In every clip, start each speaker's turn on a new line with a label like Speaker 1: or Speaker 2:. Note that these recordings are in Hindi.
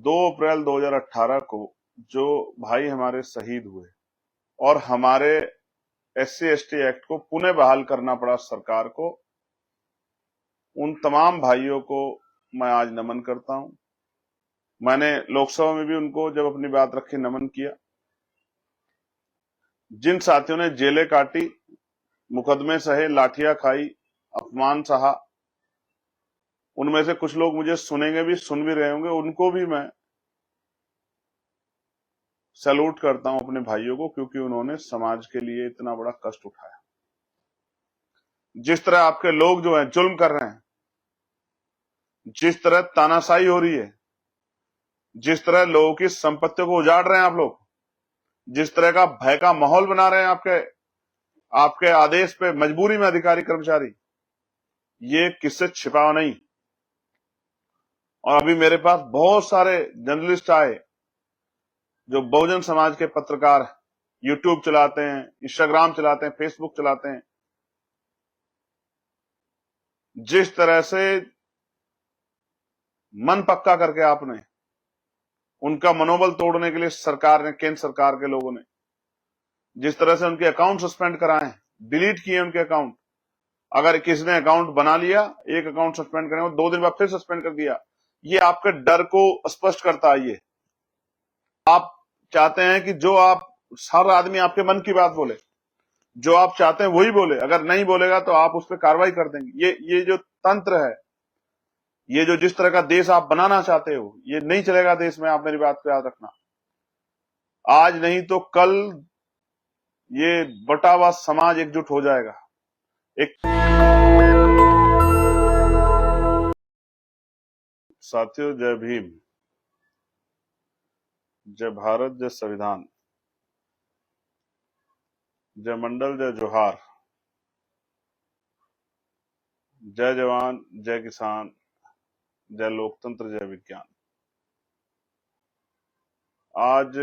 Speaker 1: 2 अप्रैल 2018 को जो भाई हमारे शहीद हुए और हमारे SC/ST एक्ट को पुनः बहाल करना पड़ा सरकार को, उन तमाम भाइयों को मैं आज नमन करता हूं। मैंने लोकसभा में भी उनको जब अपनी बात रखी नमन किया। जिन साथियों ने जेलें काटी, मुकदमे सहे, लाठियां खाई, अपमान सहा, उनमें से कुछ लोग मुझे सुनेंगे भी, सुन भी रहे होंगे, उनको भी मैं सैल्यूट करता हूं, अपने भाइयों को, क्योंकि उन्होंने समाज के लिए इतना बड़ा कष्ट उठाया। जिस तरह आपके लोग जो हैं जुल्म कर रहे हैं, जिस तरह तानाशाही हो रही है, जिस तरह लोगों की संपत्तियों को उजाड़ रहे हैं आप लोग, जिस तरह का भय का माहौल बना रहे हैं आपके आदेश पे मजबूरी में अधिकारी कर्मचारी, ये किससे छिपा नहीं। और अभी मेरे पास बहुत सारे जर्नलिस्ट आए जो बहुजन समाज के पत्रकार, यूट्यूब चलाते हैं, इंस्टाग्राम चलाते हैं, फेसबुक चलाते हैं। जिस तरह से मन पक्का करके आपने उनका मनोबल तोड़ने के लिए सरकार ने, केंद्र सरकार के लोगों ने जिस तरह से उनके अकाउंट सस्पेंड कराए, डिलीट किए उनके अकाउंट। अगर किसी ने अकाउंट बना लिया, एक अकाउंट सस्पेंड करने को 2 दिन बाद फिर सस्पेंड कर दिया, ये आपके डर को स्पष्ट करता है। ये आप चाहते हैं कि जो आप, हर आदमी आपके मन की बात बोले, जो आप चाहते हैं वही बोले, अगर नहीं बोलेगा तो आप उस पर कार्रवाई कर देंगे। ये जो तंत्र है, ये जो जिस तरह का देश आप बनाना चाहते हो, ये नहीं चलेगा देश में। आप मेरी बात को याद रखना, आज नहीं तो कल ये बटा हुआ समाज एकजुट हो जाएगा। एक साथियों, जय भीम, जय भारत, जय संविधान, जय मंडल, जय जोहार, जय जवान, जय किसान, जय लोकतंत्र, जय विज्ञान। आज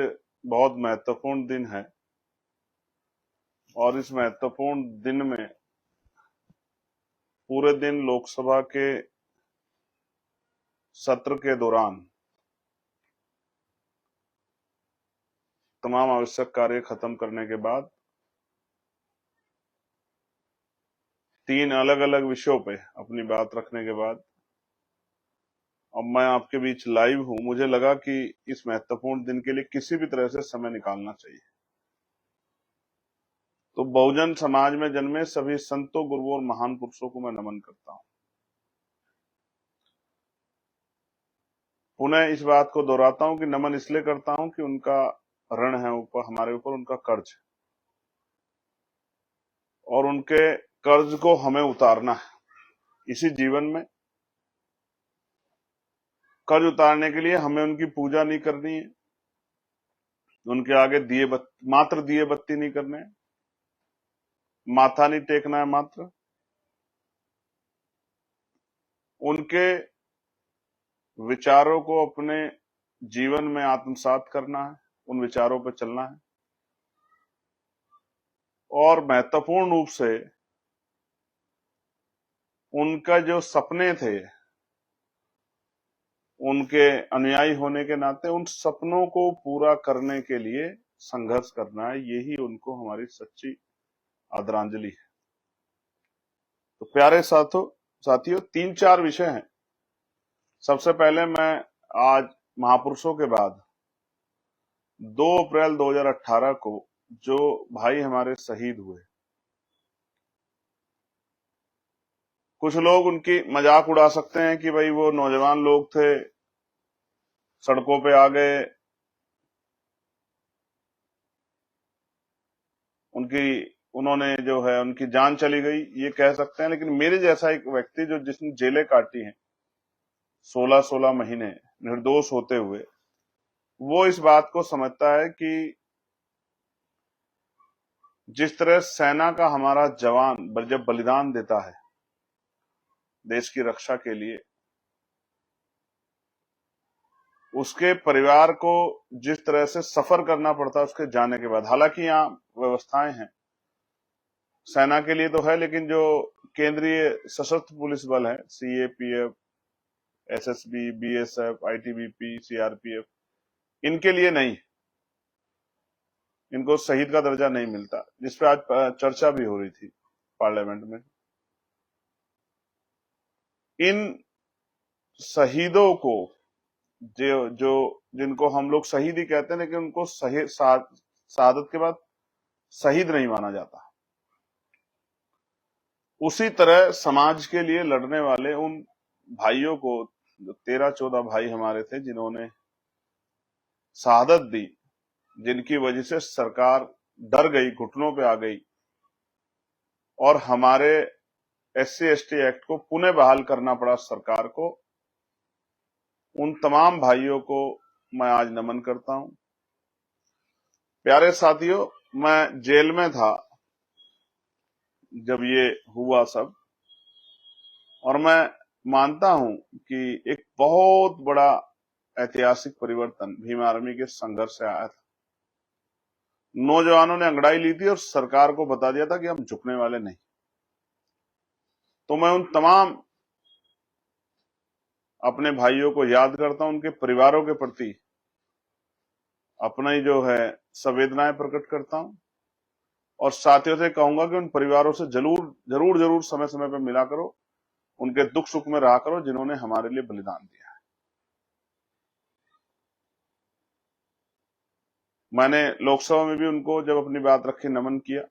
Speaker 1: बहुत महत्वपूर्ण दिन है और इस महत्वपूर्ण दिन में पूरे दिन लोकसभा के सत्र के दौरान तमाम आवश्यक कार्य खत्म करने के बाद 3 अलग अलग विषयों पे अपनी बात रखने के बाद अब मैं आपके बीच लाइव हूं। मुझे लगा कि इस महत्वपूर्ण दिन के लिए किसी भी तरह से समय निकालना चाहिए। तो बहुजन समाज में जन्मे सभी संतों, गुरुओं और महान पुरुषों को मैं नमन करता हूं। पुनः इस बात को दोहराता हूं कि नमन इसलिए करता हूं कि उनका ऋण है ऊपर, हमारे ऊपर उनका कर्ज है और उनके कर्ज को हमें उतारना है। इसी जीवन में कर्ज उतारने के लिए हमें उनकी पूजा नहीं करनी है, उनके आगे मात्र दिए बत्ती नहीं करने हैं, माथा नहीं टेकना है, मात्र उनके विचारों को अपने जीवन में आत्मसात करना है, उन विचारों पर चलना है। और महत्वपूर्ण रूप से उनका जो सपने थे, उनके अनुयायी होने के नाते उन सपनों को पूरा करने के लिए संघर्ष करना है। यही उनको हमारी सच्ची आदरांजलि है। तो प्यारे साथियों 3-4 विषय हैं। सबसे पहले मैं आज महापुरुषों के बाद 2 अप्रैल 2018 को जो भाई हमारे शहीद हुए, कुछ लोग उनकी मजाक उड़ा सकते हैं कि भाई वो नौजवान लोग थे, सड़कों पे आ गए, उन्होंने जो है उनकी जान चली गई, ये कह सकते हैं। लेकिन मेरे जैसा एक व्यक्ति जिसने जेलें काटी हैं 16-16 महीने निर्दोष होते हुए, वो इस बात को समझता है कि जिस तरह सेना का हमारा जवान जब बलिदान देता है देश की रक्षा के लिए, उसके परिवार को जिस तरह से सफर करना पड़ता है उसके जाने के बाद। हालांकि यहाँ व्यवस्थाएं हैं, सेना के लिए तो है, लेकिन जो केंद्रीय सशस्त्र पुलिस बल है, CAPF, SSB, BSF, ITBP, CRPF, इनके लिए नहीं, इनको शहीद का दर्जा नहीं मिलता, जिसपे आज चर्चा भी हो रही थी पार्लियामेंट में। इन शहीदों को जो जिनको हम लोग शहीद ही कहते हैं, लेकिन उनको शहादत के बाद शहीद नहीं माना जाता। उसी तरह समाज के लिए लड़ने वाले उन भाइयों को, जो 13-14 भाई हमारे थे जिन्होंने शहादत दी, जिनकी वजह से सरकार डर गई, घुटनों पे आ गई और हमारे SC/ST एक्ट को पुनः बहाल करना पड़ा सरकार को, उन तमाम भाइयों को मैं आज नमन करता हूं। प्यारे साथियों, मैं जेल में था जब ये हुआ सब, और मैं मानता हूं कि एक बहुत बड़ा ऐतिहासिक परिवर्तन भीम आर्मी के संघर्ष से आया था। नौजवानों ने अंगड़ाई ली थी और सरकार को बता दिया था कि हम झुकने वाले नहीं। तो मैं उन तमाम अपने भाइयों को याद करता हूं, उनके परिवारों के प्रति अपना ही जो है संवेदनाएं प्रकट करता हूं, और साथियों से कहूंगा कि उन परिवारों से जरूर समय समय पर मिला करो, उनके दुख सुख में रहा करो, जिन्होंने हमारे लिए बलिदान दिया है। मैंने लोकसभा में भी उनको जब अपनी बात रखी नमन किया।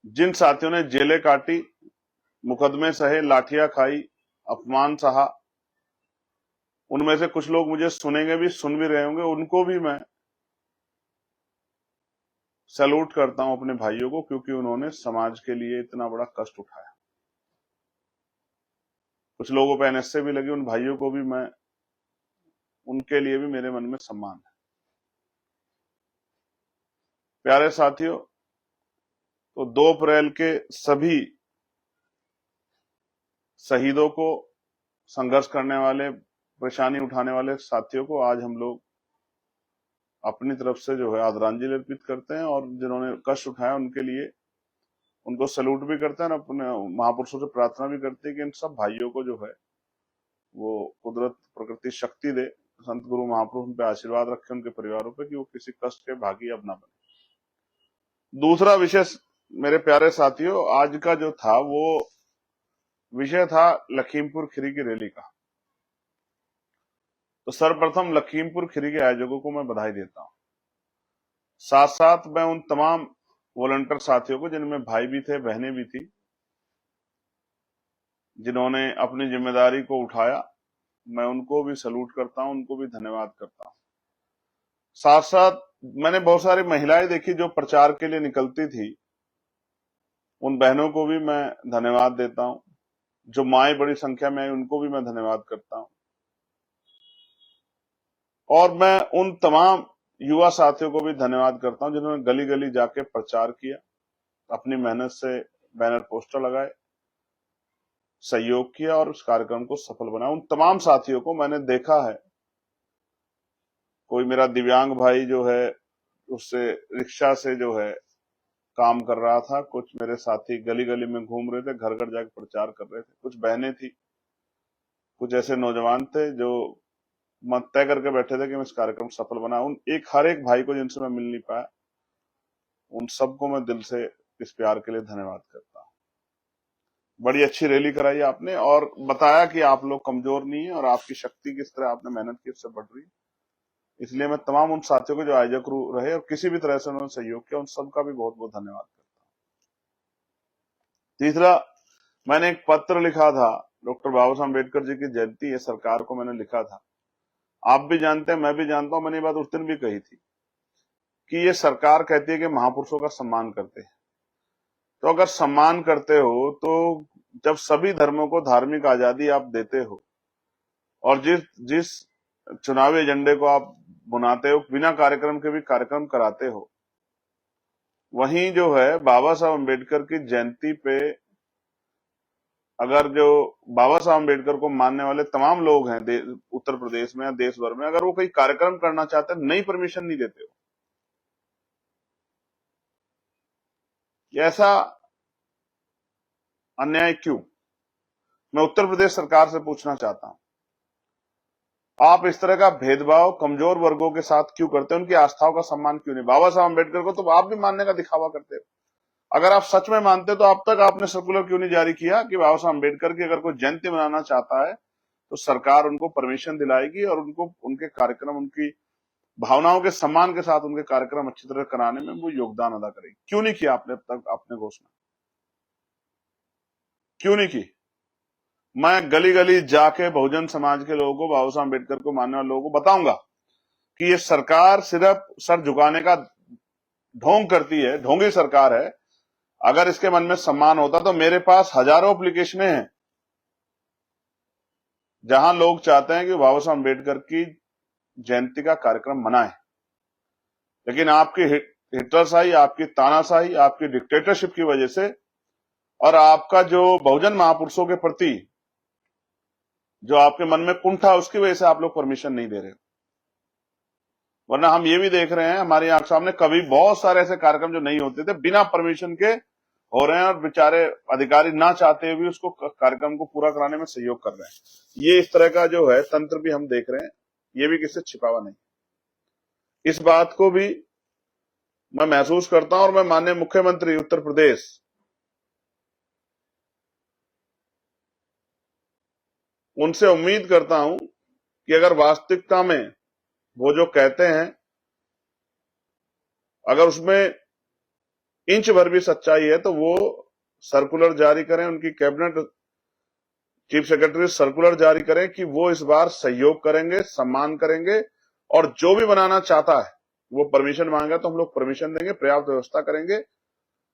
Speaker 1: जिन साथियों ने जेलें काटी, मुकदमे सहे, लाठियां खाई, अपमान सहा, उनमें से कुछ लोग मुझे सुनेंगे भी, सुन भी रहे होंगे, उनको भी मैं सैल्यूट करता हूं, अपने भाइयों को, क्योंकि उन्होंने समाज के लिए इतना बड़ा कष्ट उठाया। कुछ लोगों पर NSA भी लगी, उन भाइयों को भी मैं, उनके लिए भी मेरे मन में सम्मान है। प्यारे साथियों, तो 2 अप्रैल के सभी शहीदों को, संघर्ष करने वाले, परेशानी उठाने वाले साथियों को आज हम लोग अपनी तरफ से जो है आदरांजलि अर्पित करते हैं, और जिन्होंने कष्ट उठाया उनके लिए उनको सैल्यूट भी करते हैं, और अपने महापुरुषों से प्रार्थना भी करते हैं कि इन सब भाइयों को जो है वो कुदरत, प्रकृति शक्ति दे, संत गुरु महापुरुष उन पे आशीर्वाद रखे, उनके परिवारों पे, कि वो किसी कष्ट के भागी अब ना बने। दूसरा विषय मेरे प्यारे साथियों, आज का जो था वो विषय था लखीमपुर खीरी की रैली का। तो सर्वप्रथम लखीमपुर खीरी के आयोजकों को मैं बधाई देता हूं। साथ साथ मैं उन तमाम वॉलंटियर साथियों को, जिनमें भाई भी थे, बहनें भी थी, जिन्होंने अपनी जिम्मेदारी को उठाया, मैं उनको भी सैल्यूट करता हूं, उनको भी धन्यवाद करता हूं। साथ साथ मैंने बहुत सारी महिलाएं देखी जो प्रचार के लिए निकलती थी, उन बहनों को भी मैं धन्यवाद देता हूं। जो माएं बड़ी संख्या में आई, उनको भी मैं धन्यवाद करता हूं। और मैं उन तमाम युवा साथियों को भी धन्यवाद करता हूं, जिन्होंने गली गली जाके प्रचार किया, अपनी मेहनत से बैनर पोस्टर लगाए, सहयोग किया और उस कार्यक्रम को सफल बनाया। उन तमाम साथियों को मैंने देखा है। कोई मेरा दिव्यांग भाई जो है, उससे रिक्शा से जो है काम कर रहा था, कुछ मेरे साथी गली गली में घूम रहे थे, घर घर जाकर प्रचार कर रहे थे, कुछ बहनें थी, कुछ ऐसे नौजवान थे जो मत तय करके बैठे थे कि मैं इस कार्यक्रम सफल बना। उन हर एक भाई को जिनसे मैं मिल नहीं पाया, उन सबको मैं दिल से इस प्यार के लिए धन्यवाद करता हूं। बड़ी अच्छी रैली कराई आपने, और बताया कि आप लोग कमजोर नहीं है, और आपकी शक्ति किस तरह आपने मेहनत की उससे बढ़ रही है। इसलिए मैं तमाम उन साथियों को जो आयोजक रहे और किसी भी तरह से उन्होंने सहयोग किया, उन सबका भी बहुत बहुत धन्यवाद करता हूं। तीसरा, मैंने एक पत्र लिखा था, डॉक्टर बाबा साहब अम्बेडकर जी की जयंती है, सरकार को मैंने लिखा था। आप भी जानते हैं, मैं भी जानता हूं, मैंने ये बात उस दिन भी कही थी कि ये सरकार कहती है कि महापुरुषों का सम्मान करते हैं। तो अगर सम्मान करते हो, तो जब सभी धर्मों को धार्मिक आजादी आप देते हो, और जिस जिस चुनावी एजेंडे को आप बुनाते हो, बिना कार्यक्रम के भी कार्यक्रम कराते हो, वहीं जो है बाबा साहब अम्बेडकर की जयंती पे अगर जो बाबा साहब अम्बेडकर को मानने वाले तमाम लोग हैं उत्तर प्रदेश में या देश भर में, अगर वो कोई कार्यक्रम करना चाहते हैं, नई परमिशन नहीं देते हो, ये ऐसा अन्याय क्यों? मैं उत्तर प्रदेश सरकार से पूछना चाहता हूं, आप इस तरह का भेदभाव कमजोर वर्गों के साथ क्यों करते हैं? उनकी आस्थाओं का सम्मान क्यों नहीं? बाबा साहब अम्बेडकर को तो आप भी मानने का दिखावा करते हो। अगर आप सच में मानते तो अब तक आपने सर्कुलर क्यों नहीं जारी किया कि बाबा साहब अम्बेडकर की अगर कोई जयंती मनाना चाहता है तो सरकार उनको परमिशन दिलाएगी और उनको उनके कार्यक्रम, उनकी भावनाओं के सम्मान के साथ उनके कार्यक्रम अच्छी तरह कराने में वो योगदान अदा करेगी। क्यों नहीं किया आपने अब तक? आपने घोषणा क्यों नहीं की? मैं गली गली जाके बहुजन समाज के लोगों को, बाबा साहब अम्बेडकर को मानने वाले लोगों को बताऊंगा कि ये सरकार सिर्फ सर झुकाने का ढोंग करती है, ढोंगी सरकार है। अगर इसके मन में सम्मान होता तो मेरे पास हजारों एप्लीकेशनें हैं जहां लोग चाहते हैं कि बाबा साहब अम्बेडकर की जयंती का कार्यक्रम मनाए, लेकिन आपकी हिटलरशाही, आपकी तानाशाही, आपकी डिक्टेटरशिप की वजह से और आपका जो बहुजन महापुरुषों के प्रति जो आपके मन में कुंठा, उसकी वजह से आप लोग परमिशन नहीं दे रहे हो। वरना हम ये भी देख रहे हैं, हमारी आंख सामने कभी बहुत सारे ऐसे कार्यक्रम जो नहीं होते थे बिना परमिशन के हो रहे हैं और बेचारे अधिकारी ना चाहते हुए उसको कार्यक्रम को पूरा कराने में सहयोग कर रहे हैं। ये इस तरह का जो है तंत्र भी हम देख रहे हैं, ये भी किससे छिपावा नहीं। इस बात को भी मैं महसूस करता हूं और मैं माननीय मुख्यमंत्री उत्तर प्रदेश उनसे उम्मीद करता हूं कि अगर वास्तविकता में वो जो कहते हैं अगर उसमें इंच भर भी सच्चाई है तो वो सर्कुलर जारी करें, उनकी कैबिनेट चीफ सेक्रेटरी सर्कुलर जारी करें कि वो इस बार सहयोग करेंगे, सम्मान करेंगे और जो भी बनाना चाहता है वो परमिशन मांगा तो हम लोग परमिशन देंगे, पर्याप्त व्यवस्था करेंगे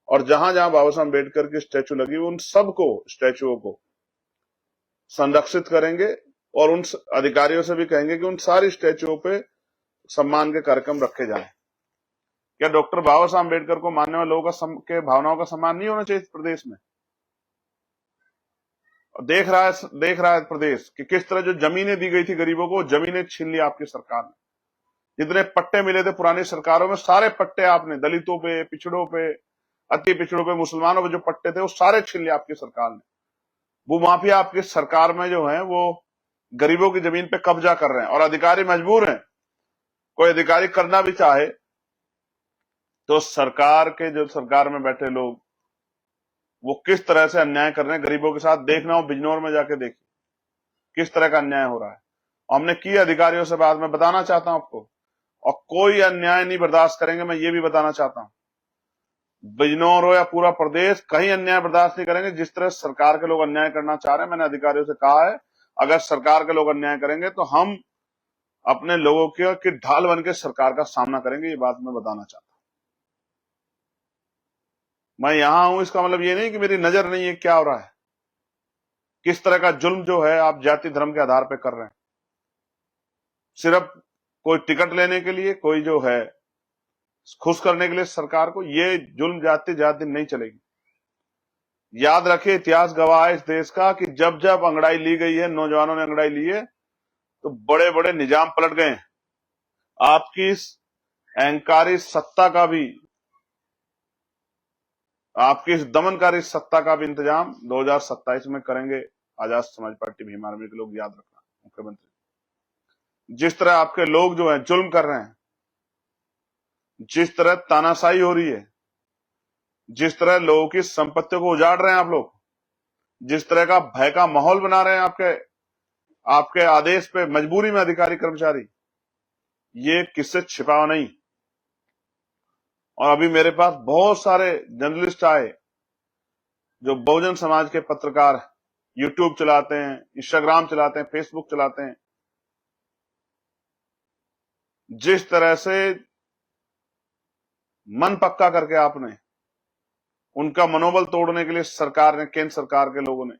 Speaker 1: और जहां जहां बाबा साहब अम्बेडकर की स्टैचू लगी उन सबको, स्टैचुओं को संरक्षित करेंगे और उन अधिकारियों से भी कहेंगे कि उन सारी स्टैचुओं पे सम्मान के कार्यक्रम रखे जाएं। क्या डॉक्टर बाबा साहब अम्बेडकर को मानने वाले लोगों के भावनाओं का सम्मान नहीं होना चाहिए प्रदेश में? देख रहा है प्रदेश कि किस तरह जो जमीनें दी गई थी गरीबों को, जमीनें छीन ली आपकी सरकार ने। जितने पट्टे मिले थे पुरानी सरकारों में, सारे पट्टे आपने दलितों पे, पिछड़ों पे, अति पिछड़ों पे, मुसलमानों पे जो पट्टे थे वो सारे छीन लिए आपकी सरकार ने। भूमाफिया आपकी सरकार में जो है वो गरीबों की जमीन पे कब्जा कर रहे हैं और अधिकारी मजबूर हैं। कोई अधिकारी करना भी चाहे तो सरकार में बैठे लोग वो किस तरह से अन्याय कर रहे हैं गरीबों के साथ। देखना हो बिजनौर में जाके देखिए किस तरह का अन्याय हो रहा है। हमने की अधिकारियों से बात, मैं बताना चाहता हूं आपको, और कोई अन्याय नहीं बर्दाश्त करेंगे। मैं ये भी बताना चाहता हूं, बिजनौर हो या पूरा प्रदेश, कहीं अन्याय बर्दाश्त नहीं करेंगे। जिस तरह सरकार के लोग अन्याय करना चाह रहे हैं, मैंने अधिकारियों से कहा है अगर सरकार के लोग अन्याय करेंगे तो हम अपने लोगों की ढाल बन के सरकार का सामना करेंगे। ये बात मैं बताना चाहता हूं। मैं यहां हूं इसका मतलब ये नहीं कि मेरी नजर नहीं है क्या हो रहा है, किस तरह का जुल्म जो है आप जाति धर्म के आधार पर कर रहे हैं। सिर्फ कोई टिकट लेने के लिए, कोई जो है खुश करने के लिए सरकार को, ये जुल्म जाति दिन नहीं चलेगी। याद रखिए, इतिहास गवाह है इस देश का कि जब जब अंगड़ाई ली गई है, नौजवानों ने अंगड़ाई ली है तो बड़े बड़े निजाम पलट गए। आपकी इस अहंकारी सत्ता का भी, आपकी इस दमनकारी सत्ता का भी इंतजाम 2027 में करेंगे आजाद समाज पार्टी भीम आर्मी के लोग। याद रखना मुख्यमंत्री, जिस तरह आपके लोग जो है जुल्म कर रहे हैं, जिस तरह तानाशाही हो रही है, जिस तरह लोगों की संपत्तियों को उजाड़ रहे हैं आप लोग, जिस तरह का भय का माहौल बना रहे हैं आपके आदेश पे मजबूरी में अधिकारी कर्मचारी, ये किससे छिपावा नहीं। और अभी मेरे पास बहुत सारे जर्नलिस्ट आए जो बहुजन समाज के पत्रकार, यूट्यूब चलाते हैं, इंस्टाग्राम चलाते हैं, फेसबुक चलाते हैं। जिस तरह से मन पक्का करके आपने उनका मनोबल तोड़ने के लिए सरकार ने, केंद्र सरकार के लोगों ने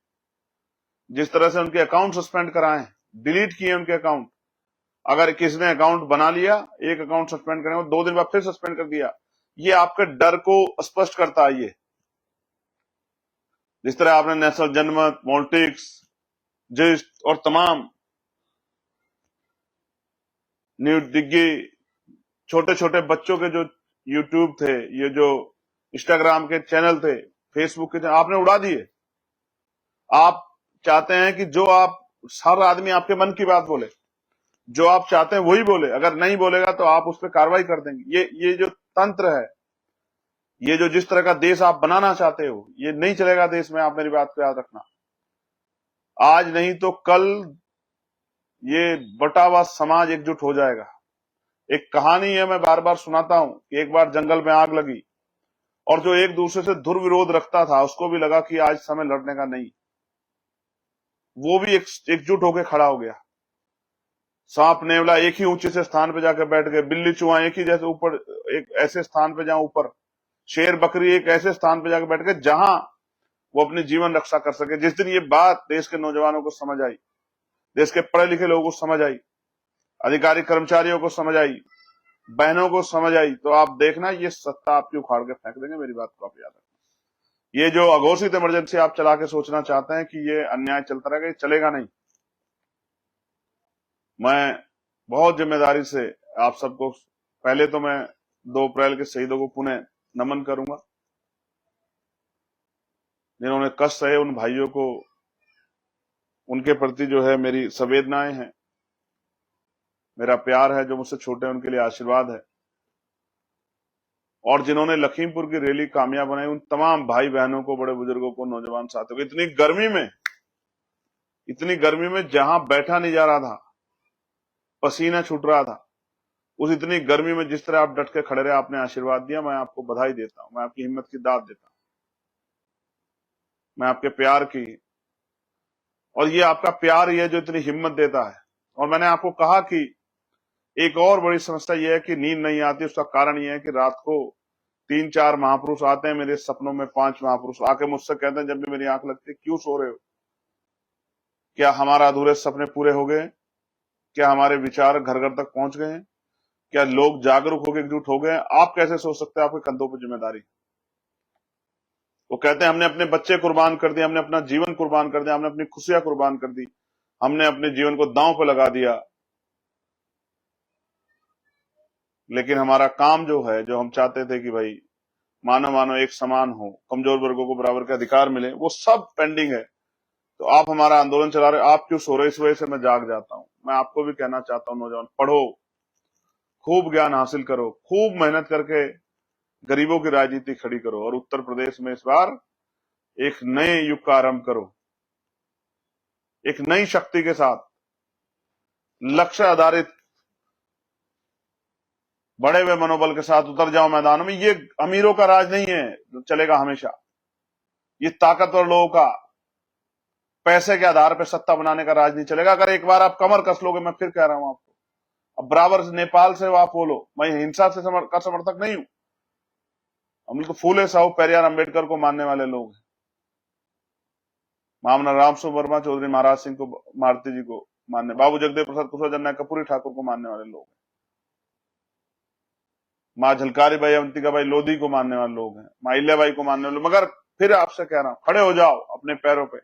Speaker 1: जिस तरह से उनके अकाउंट सस्पेंड कराए, डिलीट किए उनके अकाउंट। अगर किसी ने अकाउंट बना लिया, एक अकाउंट सस्पेंड करें, 2 दिन बाद फिर सस्पेंड कर दिया, ये आपके डर को स्पष्ट करता है। ये जिस तरह आपने नेशनल जनमत, पॉलिटिक्स, जिस्ट और तमाम न्यूज दिग्गी, छोटे छोटे बच्चों के जो यूट्यूब थे, ये जो इंस्टाग्राम के चैनल थे, फेसबुक के चैनल, आपने उड़ा दिए। आप चाहते हैं कि जो आप, हर आदमी आपके मन की बात बोले, जो आप चाहते हैं वही बोले, अगर नहीं बोलेगा तो आप उस पर कार्रवाई कर देंगे। ये जो तंत्र है, ये जो जिस तरह का देश आप बनाना चाहते हो, ये नहीं चलेगा देश में। आप मेरी बात को याद रखना, आज नहीं तो कल ये बटा हुआ समाज एकजुट हो जाएगा। एक कहानी है, मैं बार बार सुनाता हूं कि एक बार जंगल में आग लगी और जो एक दूसरे से दुर्विरोध रखता था उसको भी लगा कि आज समय लड़ने का नहीं, वो भी एकजुट होकर खड़ा हो गया। सांप नेवला एक ही ऊंचे से स्थान पे जाकर बैठ गए, बिल्ली चूहा एक ही जैसे ऊपर, एक ऐसे स्थान पे जहां ऊपर, शेर बकरी एक ऐसे स्थान पे जाकर बैठ गए जहां वो अपनी जीवन रक्षा कर सके। जिस दिन ये बात देश के नौजवानों को समझ आई, देश के पढ़े लिखे लोगों को समझ आई, अधिकारी कर्मचारियों को समझ आई, बहनों को समझ आई, तो आप देखना ये सत्ता आपकी उखाड़ के फेंक देंगे। मेरी बात को आप याद रखना। ये जो अघोषित इमरजेंसी आप चला के सोचना चाहते हैं कि ये अन्याय चलता रहेगा, ये चलेगा नहीं। मैं बहुत जिम्मेदारी से आप सबको, पहले तो मैं 2 अप्रैल के शहीदों को पुनः नमन करूंगा, जिन्होंने कष्ट सहे। उन भाइयों को, उनके प्रति जो है मेरी संवेदनाएं हैं, मेरा प्यार है। जो मुझसे छोटे हैं उनके लिए आशीर्वाद है। और जिन्होंने लखीमपुर की रैली कामयाब बनाई, उन तमाम भाई बहनों को, बड़े बुजुर्गों को, नौजवान साथियों को, इतनी गर्मी में जहां बैठा नहीं जा रहा था, पसीना छूट रहा था, उस इतनी गर्मी में जिस तरह आप डट के खड़े रहे, आपने आशीर्वाद दिया, मैं आपको बधाई देता हूं, मैं आपकी हिम्मत की दाद देता हूं, मैं आपके प्यार की, और ये आपका प्यार ही है जो इतनी हिम्मत देता है। और मैंने आपको कहा कि एक और बड़ी समस्या यह है कि नींद नहीं आती। उसका कारण यह है कि रात को 3-4 महापुरुष आते हैं मेरे सपनों में, 5 महापुरुष आके मुझसे कहते हैं जब भी मेरी आंख लगती है, क्यों सो रहे हो? क्या हमारा अधूरे सपने पूरे हो गए? क्या हमारे विचार घर घर तक पहुंच गए हैं? क्या लोग जागरूक होकर एकजुट हो गए? आप कैसे सोच सकते हैं? आपके कंधों पर जिम्मेदारी। वो कहते हैं हमने अपने बच्चे कुर्बान कर दिए, हमने अपना जीवन कुर्बान कर दिया, हमने अपनी खुशियां कुर्बान कर दी, हमने अपने जीवन को दांव पर लगा दिया, लेकिन हमारा काम जो है, जो हम चाहते थे कि भाई मानव मानव एक समान हो, कमजोर वर्गों को बराबर के अधिकार मिले, वो सब पेंडिंग है। तो आप हमारा आंदोलन चला रहे हो, आप क्यों सो रहे? इस वजह से मैं जाग जाता हूं। मैं आपको भी कहना चाहता हूं, नौजवान पढ़ो, खूब ज्ञान हासिल करो, खूब मेहनत करके गरीबों की राजनीति खड़ी करो, और उत्तर प्रदेश में इस बार एक नए युग का आरंभ करो, एक नई शक्ति के साथ, लक्ष्य आधारित, बढ़े हुए मनोबल के साथ उतर जाओ मैदानों में। ये अमीरों का राज नहीं है जो चलेगा हमेशा, ये ताकतवर लोगों का, पैसे के आधार पर सत्ता बनाने का राज नहीं चलेगा। अगर एक बार आप कमर कस लोगे, मैं फिर कह रहा हूं आपको, अब बराबर नेपाल से आप बोलो, मैं हिंसा से का समर्थक नहीं हूं। हम तो फूले साहू पेरियार अंबेडकर को मानने वाले लोग हैं, मामला राम वर्मा, चौधरी महाराज सिंह को, मारुति जी को मानने, बाबू जगदेव प्रसाद कुशवाहा, जन्ना कपूरी ठाकुर को मानने वाले लोग हैं, माँ झलकारी बाई, अवंतिका बाई लोधी को मानने वाले लोग हैं, माँ इल्याबाई को मानने वाले। मगर फिर आपसे कह रहा हूं, खड़े हो जाओ अपने पैरों पे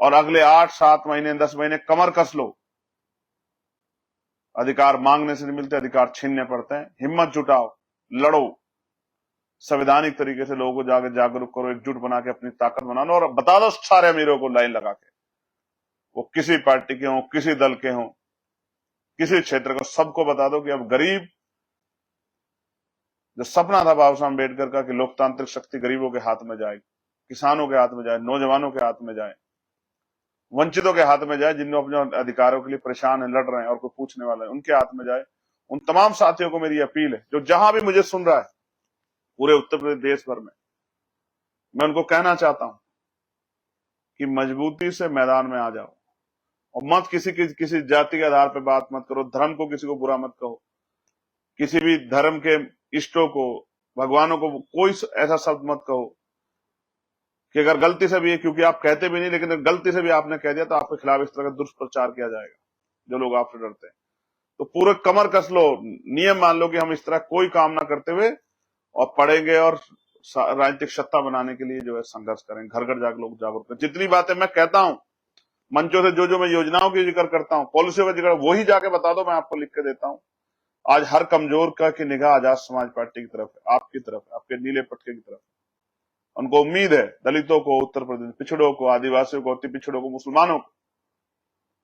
Speaker 1: और अगले 8-7 महीने, 10 महीने कमर कस लो। अधिकार मांगने से नहीं मिलते, अधिकार छीनने पड़ते हैं। हिम्मत जुटाओ, लड़ो, संवैधानिक तरीके से लोगों को जाकर जागरूक करो, एकजुट बना के अपनी ताकत बनाना, और बता दो सारे अमीरों को लाइन लगा के, वो किसी पार्टी के हों, किसी दल के हों, किसी क्षेत्र को, सबको बता दो कि अब गरीब, जो सपना था बाबा साहब अम्बेडकर का कि लोकतांत्रिक शक्ति गरीबों के हाथ में जाए, किसानों के हाथ में जाए, नौजवानों के हाथ में जाए, वंचितों के हाथ में जाए, जिन अपने अधिकारों के लिए परेशान है, लड़ रहे हैं और कोई पूछने वाला है, उनके हाथ में जाए। उन तमाम साथियों को मेरी अपील है जो जहां भी मुझे सुन रहा है, पूरे उत्तर प्रदेश, देश भर में, मैं उनको कहना चाहता हूं कि मजबूती से मैदान में आ जाओ, और मत किसी जाति के आधार पर बात मत करो, धर्म को किसी को बुरा मत कहो, किसी भी धर्म के इष्टों को, भगवानों को कोई ऐसा शब्द मत कहो कि अगर गलती से भी, क्योंकि आप कहते भी नहीं, लेकिन गलती से भी आपने कह दिया तो आपके खिलाफ इस तरह का दुष्प्रचार किया जाएगा, जो लोग आपसे डरते हैं। तो पूरे कमर कस लो, नियम मान लो कि हम इस तरह कोई काम ना करते हुए और पढ़ेंगे और राजनीतिक सत्ता बनाने के लिए जो है संघर्ष करें। घर घर जाकर लोग जागरूक करें। जितनी बातें मैं कहता हूं मंचों से, जो मैं योजनाओं की जिक्र करता हूं, पॉलिसियों का जिक्र, वही जाके बता दो, मैं आपको लिख के देता हूं। आज हर कमजोर का की निगाह आजाद समाज पार्टी की तरफ है, आपकी तरफ है, आपके नीले पटके की तरफ। उनको उम्मीद है दलितों को, उत्तर प्रदेश पिछड़ों को, आदिवासियों को, अति पिछड़ों को, मुसलमानों को,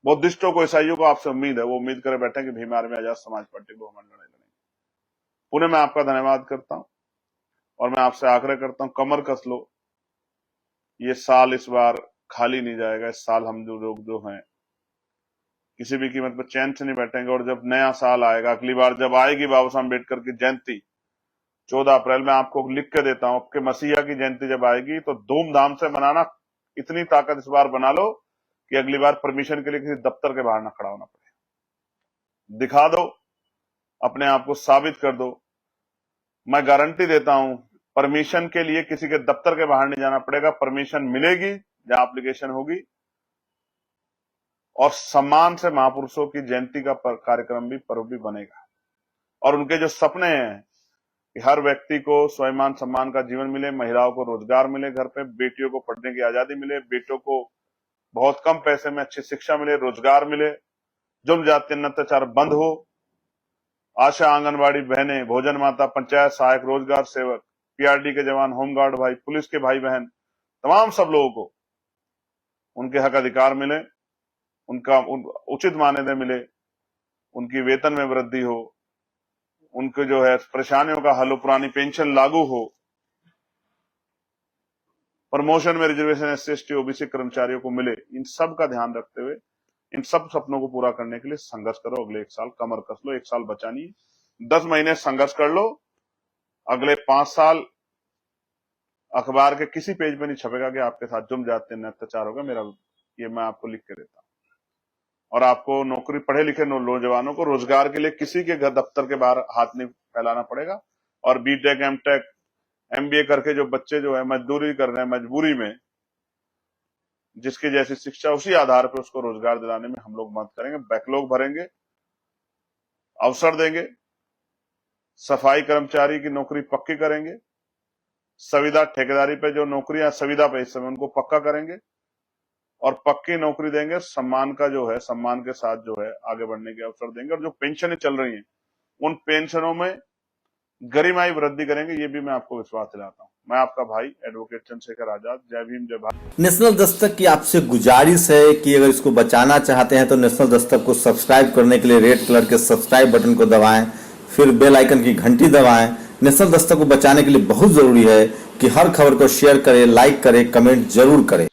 Speaker 1: बुद्धिस्टों को, ईसाइयों को आपसे उम्मीद है। वो उम्मीद करे बैठे कि भीम आर्मी आजाद समाज पार्टी को हमारी लड़ाई लड़ेंगे। पुनः मैं आपका धन्यवाद करता हूं और मैं आपसे आग्रह करता हूं, कमर कस लो। ये साल इस बार खाली नहीं जाएगा। इस साल हम जो लोग जो हैं किसी भी कीमत पर चैन से नहीं बैठेंगे। और जब नया साल आएगा, अगली बार जब आएगी बाबा साहब अम्बेडकर की जयंती 14 अप्रैल में, आपको लिख के देता हूं, आपके मसीहा की जयंती जब आएगी तो धूमधाम से मनाना। इतनी ताकत इस बार बना लो कि अगली बार परमिशन के लिए किसी दफ्तर के बाहर ना खड़ा होना पड़े। दिखा दो, अपने आप को साबित कर दो। मैं गारंटी देता हूं, परमिशन के लिए किसी के दफ्तर के बाहर नहीं जाना पड़ेगा। परमिशन मिलेगी जहां एप्लीकेशन होगी। और सम्मान से महापुरुषों की जयंती का कार्यक्रम भी, पर्व भी बनेगा। और उनके जो सपने हैं कि हर व्यक्ति को स्वाभिमान सम्मान का जीवन मिले, महिलाओं को रोजगार मिले, घर पे बेटियों को पढ़ने की आजादी मिले, बेटों को बहुत कम पैसे में अच्छी शिक्षा मिले, रोजगार मिले, जुर्म जातीय अत्याचार बंद हो, आशा आंगनबाड़ी बहनें, भोजन माता, पंचायत सहायक, रोजगार सेवक, पीआरडी के जवान, होमगार्ड भाई, पुलिस के भाई बहन, तमाम सब लोगों को उनके हक अधिकार मिले, उनका उचित मान्यता मिले, उनकी वेतन में वृद्धि हो, उनके जो है परेशानियों का हल हो, पुरानी पेंशन लागू हो, प्रमोशन में रिजर्वेशन SC/ST OBC कर्मचारियों को मिले। इन सब का ध्यान रखते हुए इन सब सपनों को पूरा करने के लिए संघर्ष करो। अगले 1 साल कमर कस लो। 1 साल बचा नहीं, 10 महीने संघर्ष कर लो। अगले 5 साल अखबार के किसी पेज पे नहीं छपेगा कि आपके साथ जुर्म जातीय अत्याचार होगा। ये मैं आपको लिख के देता हूं। और आपको नौकरी, पढ़े लिखे नौजवानों को रोजगार के लिए किसी के घर दफ्तर के बाहर हाथ नहीं फैलाना पड़ेगा। और BTech, MTech, MBA करके जो बच्चे जो है मजदूरी कर रहे हैं, मजबूरी में, जिसकी जैसी शिक्षा, उसी आधार पर उसको रोजगार दिलाने में हम लोग मदद करेंगे। बैकलॉग भरेंगे, अवसर देंगे, सफाई कर्मचारी की नौकरी पक्की करेंगे, संविदा ठेकेदारी पे जो नौकरियां संविदा पे इस समय उनको पक्का करेंगे और पक्की नौकरी देंगे। सम्मान का जो है, सम्मान के साथ जो है आगे बढ़ने के अवसर देंगे। और जो पेंशनें चल रही हैं, उन पेंशनों में गरिमाई वृद्धि करेंगे। ये भी मैं आपको विश्वास दिलाता हूं। मैं आपका भाई एडवोकेट चंद्रशेखर आजाद। जय भीम, जय भारत।
Speaker 2: नेशनल दस्तक की आपसे गुजारिश है कि अगर इसको बचाना चाहते हैं तो नेशनल दस्तक को सब्सक्राइब करने के लिए रेड कलर के सब्सक्राइब बटन को दबाएं, फिर बेल आइकन की घंटी दबाएं। नेशनल दस्तक को बचाने के लिए बहुत जरूरी है कि हर खबर को शेयर करें, लाइक करें, कमेंट जरूर करें।